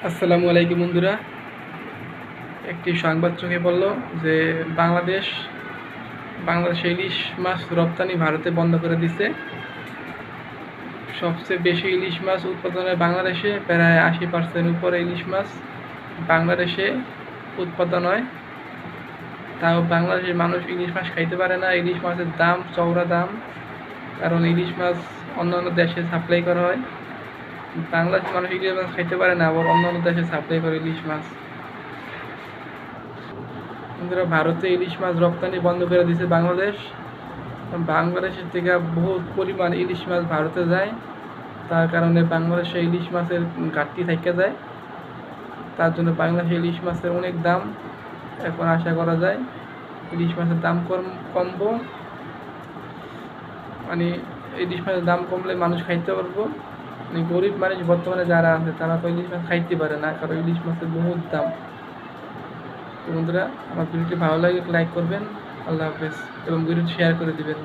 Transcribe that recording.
আসসালামু আলাইকুম বন্ধুরা। একটি সংবাদ চোখে পড়ল যে বাংলাদেশে ইলিশ মাছ রপ্তানি ভারতে বন্ধ করে দিচ্ছে। সবচেয়ে বেশি ইলিশ মাছ উৎপাদন হয় বাংলাদেশে, প্রায় 80% উপরে ইলিশ মাছ বাংলাদেশে উৎপাদন হয়। তাও বাংলাদেশের মানুষ ইলিশ মাছ খাইতে পারে না। ইলিশ মাছের দাম চওড়া দাম, কারণ ইলিশ মাছ অন্যান্য দেশে সাপ্লাই করা হয়। বাংলাদেশের মানুষ ইলিশ মাছ খাইতে পারে না, আবার অন্যান্য দেশে সাপ্লাই করে ইলিশ মাছ। ভারতে ইলিশ মাছ রপ্তানি বন্ধ করে দিয়েছে বাংলাদেশের থেকে বহুত পরিমাণ ইলিশ মাছ ভারতে যায়। তার কারণে বাংলাদেশে ইলিশ মাছের ঘাটতি থেকে যায়। তার জন্য বাংলাদেশে ইলিশ মাছের অনেক দাম। এখন আশা করা যায় ইলিশ মাছের দাম কমবো, মানে ইলিশ মাছের দাম কমলে মানুষ খাইতে পারবো। মানে গরিব মানুষ বর্তমানে যারা আছে তারা তো ইলিশ মাছ খাইতে পারে না, কারণ ইলিশ মাছের বহুত দাম। তো বন্ধুরা, আমার ভিডিওটি ভালো লাগে লাইক করবেন। আল্লাহ হাফেজ, এবং ভিডিওটি শেয়ার করে দিবেন।